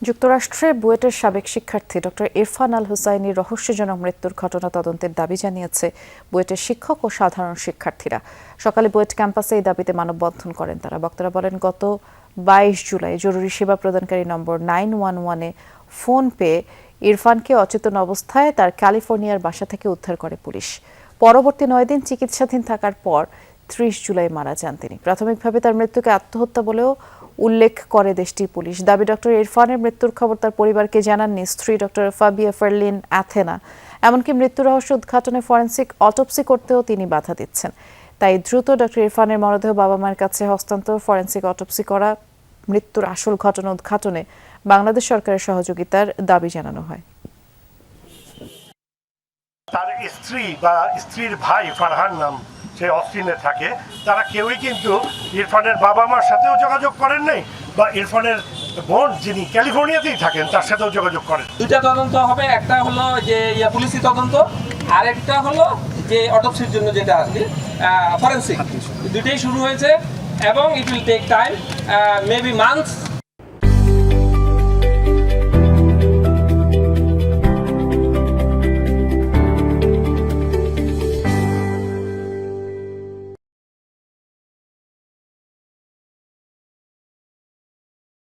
যুক্তরাষ্ট্রে বুয়েটের সাবেক শিক্ষার্থী ডক্টর ইরফান আল হুসাইনির রহস্যজনক মৃত্যুর ঘটনা তদন্তের দাবি জানিয়েছে বুয়েটের শিক্ষক ও সাধারণ শিক্ষার্থীরা। সকালে বুয়েট ক্যাম্পাসে এই দাবিতে মানববন্ধন করেন তারা। বক্তারা বলেন, গত 22 জুলাই জরুরি সেবা প্রদানকারী নম্বর 911-এ ফোন পেয়ে ইরফানকে অচেতন অবস্থায় তার ক্যালিফোর্নিয়ার বাসা থেকে উদ্ধার করে পুলিশ। পরবর্তী 9 দিন চিকিৎসাধীন থাকার পর 30 জুলাই মারা যান তিনি। প্রাথমিকভাবে তার মৃত্যুকে আত্মহত্যা বলেও উল্লেখ করে দেশটির পুলিশ। দাবি, ডক্টর ইরফানের মৃত্যুর খবর তার পরিবারকে জানাননি স্ত্রী ডক্টর ফাবিয়া ফার্লিন অ্যাথেনা। এমনকি মৃত্যু রহস্য উদ্ঘাটনে ফরেনসিক অটোপসি করতেও তিনি বাধা দিচ্ছেন। তাই দ্রুত ডক্টর ইরফানের মরদেহ বাবা মায়ের কাছে হস্তান্তর, ফরেনসিক অটোপসি করা, মৃত্যুর আসল ঘটনা উদ্ঘাটনে বাংলাদেশ সরকারের সহযোগিতার দাবি জানানো হয়। তার স্ত্রী বা স্ত্রীর ভাই ফারহান নাম, সে অস্টিনে থাকে, তারা কেউই কিন্তু ইরফানের বাবা মার সাথেও যোগাযোগ করেন নাই বা ইরফানের বোন যিনি ক্যালিফোর্নিয়াতেই থাকেন তার সাথেও যোগাযোগ করেন। দুইটা তদন্ত হবে, একটা হলো যে পুলিশি তদন্ত, আর একটা হলো যে অটোপসির জন্য যেটা আসবে ফরেনসিক। দুইটাই শুরু হয়েছে এবং it will take time, maybe months